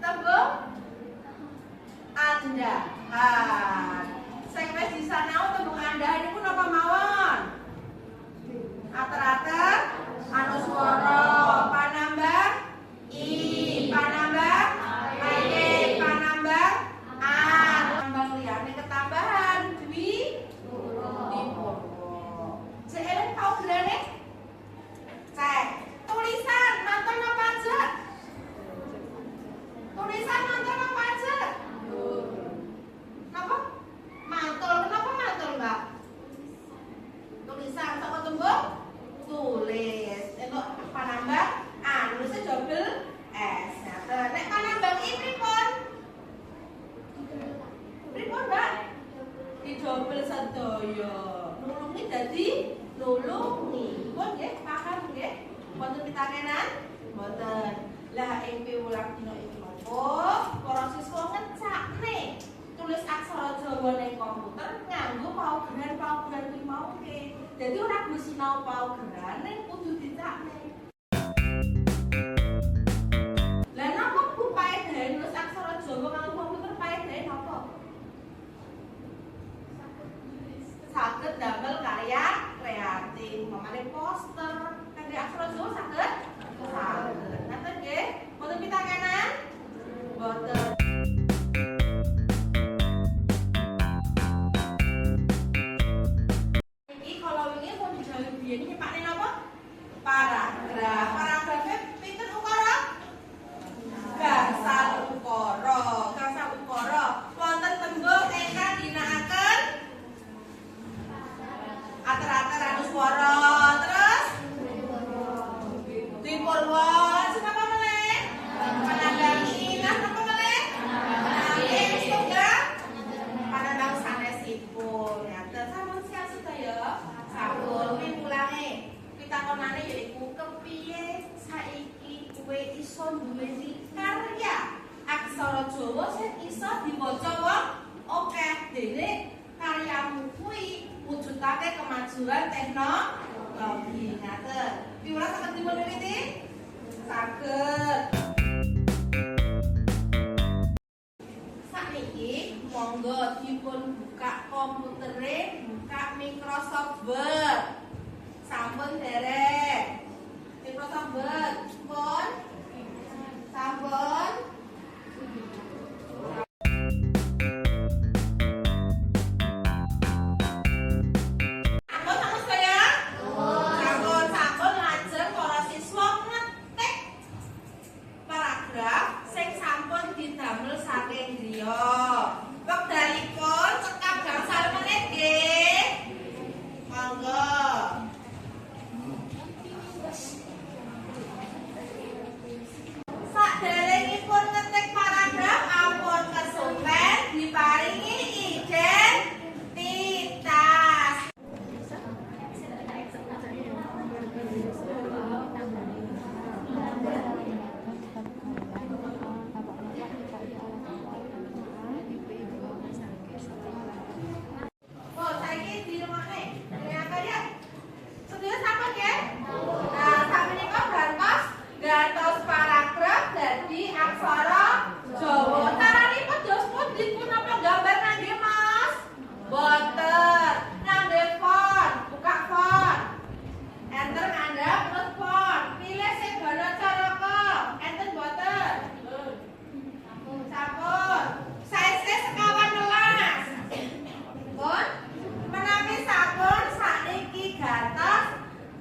tembung andahan. Sing wis disanau tembung andahan iku napa mawon? Ater-ater anu swara panambah i, panambah ae, panambah an, panambah liyane ketambahan dwi dipurwa. Cek elek tau grene? Cek. Tulisan nonton apa aja? Tulisan nonton apa aja? Kenapa? Mantul. Kenapa mantul, Mbak? Tulisan sama tembung tulis. Untuk panambah an, nulisnya double s. Nah, nek panambah i pripun? Pripun, Mbak? Di double sedaya. Nulungi dadi nulungi. Pun nggih, paham nggih? Wonten pitakenan? Mboten. Lah ing piwulang dina iki napa? Para siswa ngecakne tulis aksara Jawa ning komputer nganggo paugeran kuwi mau ke. Dadi ora kudu sinau paugeran ning kudu dicakne. Lah napa Bu paedahe nulis aksara Jawa nganggo komputer paedahe napa? Saged damel karya kreatif, mamane poster. Kangge aksara Jawa saged? Saged. Ngaten nggih? Mboten pitakenan? Mboten. Iki kalau wingi pun digawe biyen iki pakne napa? Paragraf. Paragrafe pinten ukara? Gangsal ukara. Gangsal ukara. Wonten tembung ingkang ginakaken ater-ater anu swara. Terus dipurwa. Siapa meneh? Panandhangi. Nah, napa meneh? Panandhangi setunggal. Panandhang sanesipun. Ngaten sampun siap sedaya. Sampun piwulange. Pitakonane yaiku kepiye saiki kowe iso duweni karya aksara Jawa sing iso diwaca wong akeh dene karyamu kuwi wujudake kemajuan teknologi. Ngaten. Piwulang saged dipun wiwiti? Saged. Sakniki monggo dipun buka komputere, buka Microsoft Word. Sampun derek. Microsoft Word pun sampun.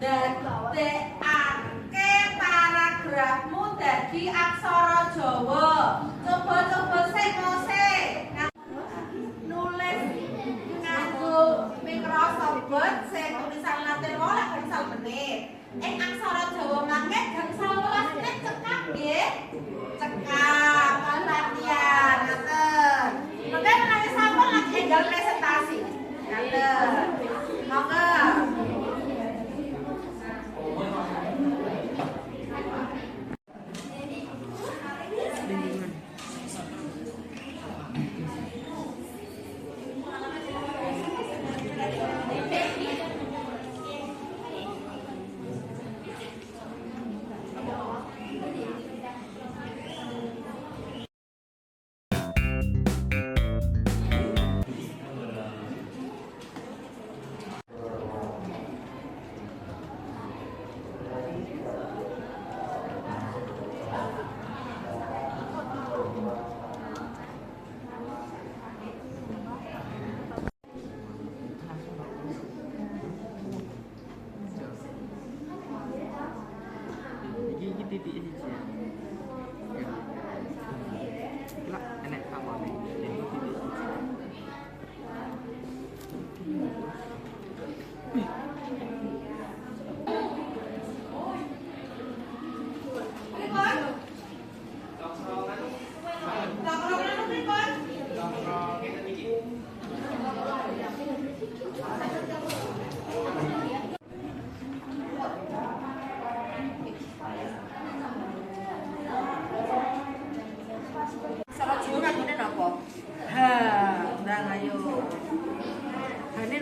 Dadekake paragrafmu dadi aksara Jawa. Coba-coba sik nulis nganggo Microsoft Word sing tulisan Latin 8 gangsal menit. Ing aksara Jawa mangke gangsal 12 menit cekak nggih. Cekak latihan ngaten. Mengke menawi sampun lagi enggal presentasi. Ngaten. Monggo.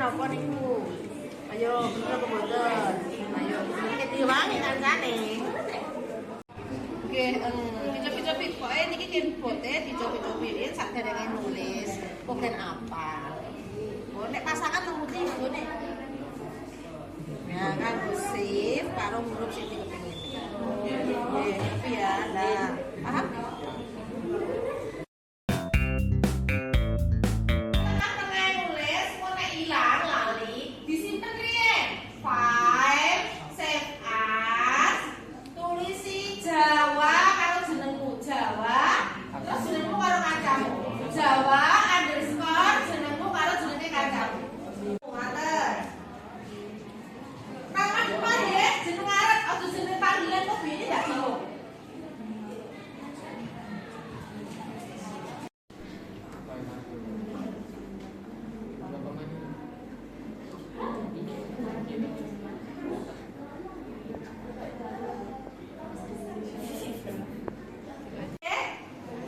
apa niku? Ayo, bener apa mboten? Ayo, iki diwangi kancane. Oke, dicobi-cobi pokoke niki ki bote dicobi-cobin sakderenge nulis. Pokoke apa? Oh, nek pasangan lemute nggone. Ya, kan sif karo huruf sing dikepengin. Nggih, tapi ya. Nah, paham? Jawa underscore jenengmu kalau jenenge kancamu. Ngaten. Nama depan ya, jeneng arep atau jeneng panggilan kok ini enggak bingung.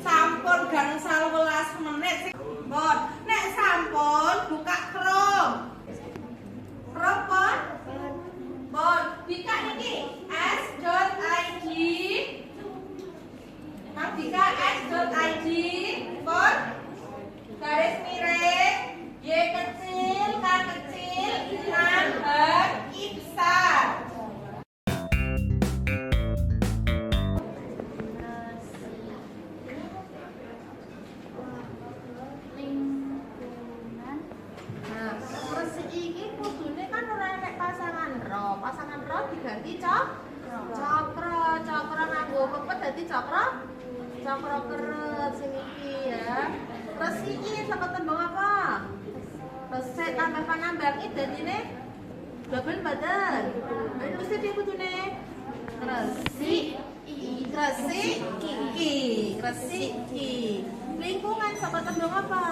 Sampun gangsal 11 menit. Bon, nek sampun buka Chrome. Chrome pon? Bon, buka niki s.id. Nang buka s.id, bon. Garis miring Y kecil, K kecil, 6 I besar. Pasangan ro diganti cokro nganggo pepet dadi cokro keret sing iki ya. Terus iki saka tembung apa? Resik tambah panambang iki dadine double badan. Ayo mesti piye kudune? Kresiki. Lingkungan saka tembung apa?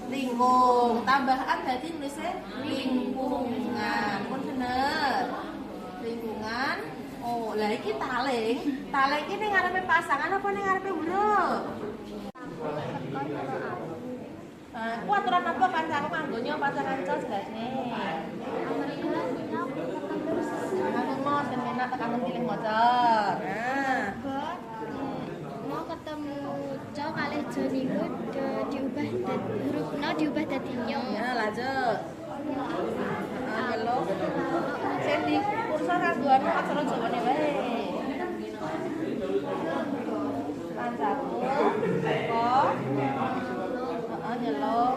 Lingkung, tambahan dadi nulisnya lingkungan. Pun bener. Lingkungan. Oh, lah iki taling. Taling iki ning ngarepe pasangan apa ning ngarepe huruf? Ku aturan apa kancamu kanggo nyo pasangan cos jasne? Ngomong ben menak tekan pilih motor. Nah, mau ketemu co kalih jo niku diubah huruf no diubah dadi nyo. ya lanjut. Halo. Sing di kursor kanggo anu aksara Jawane wae. Kancaku kok nyelok.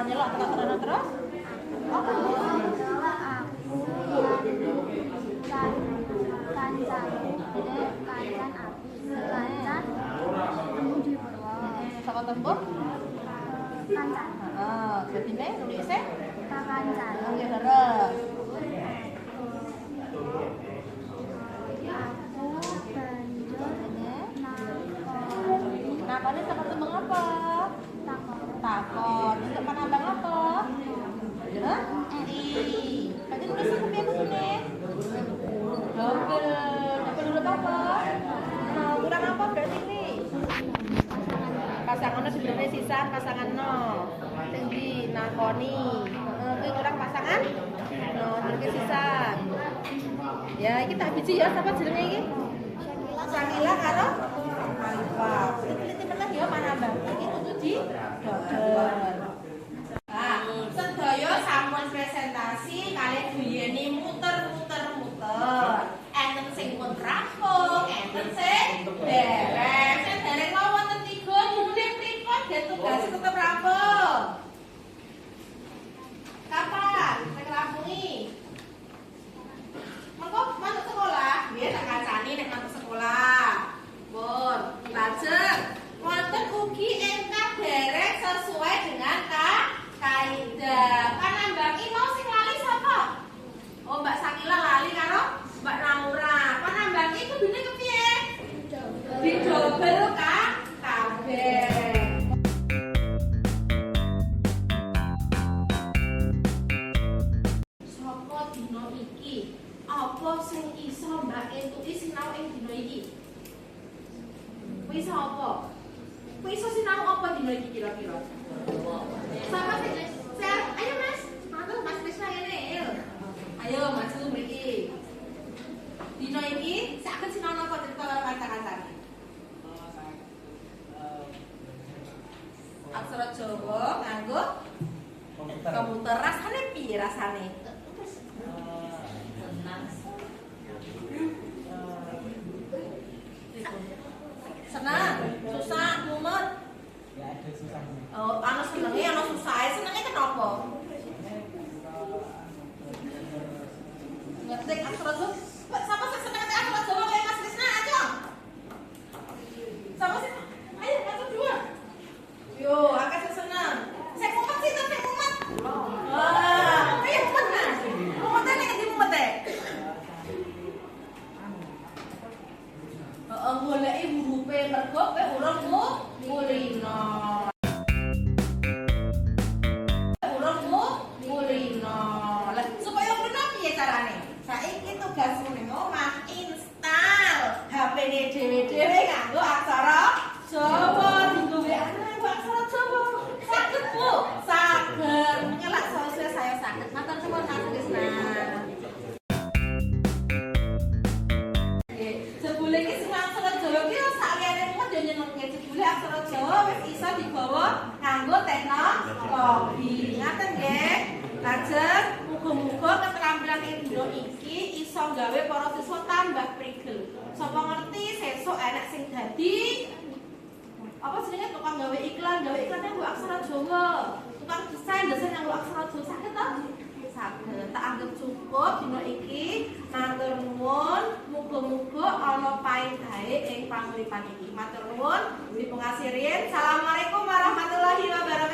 Nyelok terus. Aku kancan di Purwo. Saka tembung Kancan. Jadine nulisnya Kancan. nggih leres. Aku banjur Nakone saka tembung apa? Takon. Untuk penambang apa? Ya? Berarti nulisnya kepiye kudune? Double huruf apa? Kurang apa berarti ini? Pasangan no sebenarnya sisa pasangan no. Tinggi nakoni. Kuwi kurang pasangan? No, terus sisa. Ya, iki tak biji ya, sapa jenenge iki? Sakila karo Alfa. Teliti meneh ya manambah. Iki kudu di double. Nah, sedaya sampun presentasi kalih Duyeni muter-muter. Enten sing pun rampung, enten sing dereng. Sing dereng mau wonten 3 kemudian pripun dia tugas tetep rampung. Kapan sing rampungi? Mengko masuk sekolah, nggih tak kancani nek masuk sekolah. Pun, lajeng wonten ugi ingkang dereng sesuai dengan kaidah. Panambang iki mau sing lali sapa? Oh, Mbak Sakila lali karo Mbak Naura. Panambang iki kudune kepiye? Didobel kan kabeh. Sapa dina iki? Apa sing iso Mbak entuki sinau ing dina iki? Kuwi sapa? Kuwi iso sinau apa dina iki kira-kira? Sama sih. Ayo Mas. Mas Krisna ini. Ayo maju mriki. Dino iki saged sinau napa cerita karo kanca-kancane. Aksara Jawa nganggo komputer rasane piye rasane? Senang, susah, mumet. Ya ada susahnya. Oh, anu senenge, anu susah. Senenge kenapa? Ngetik aksara Jawa. Siapa sih seneng ngetik aksara Jawa kayak Mas Krisna? Ayo. Siapa sih? Ayo, satu dua. Yo, akeh sing seneng. Sing mumet sih, sing mumet. Wah, ayo mumet Mas. Mumet nek ndi mumet e? Heeh, goleki hurufe mergo kowe urung mulino. Lah supaya mulino piye carane? Saiki tugasmu ning omah install HP-ne dhewe-dhewe nganggo aksara Jawa, dienggo WA-ne nganggo aksara Jawa. Saged Bu, saged. Nyelak sesuai saya saged. Matur nuwun Mas Krisna. Jebule iki sing aksara Jawa iki sakliyane mumet yo nyenengke jebule aksara Jawa wis iso digawa nganggo teknologi. Ngaten nggih. Lajeng muga-muga keterampilan ing dina iki iso gawe para siswa tambah prigel. Sapa ngerti sesuk enek sing dadi apa jenenge tukang gawe iklan nganggo aksara Jawa. Tukang desain nganggo aksara Jawa saged ta? Saged. Tak anggap cukup dina iki. Matur nuwun, muga-muga ana paedahe ing panguripan iki. Matur nuwun, dipun ngasih riyen. Assalamualaikum warahmatullahi wabarakatuh.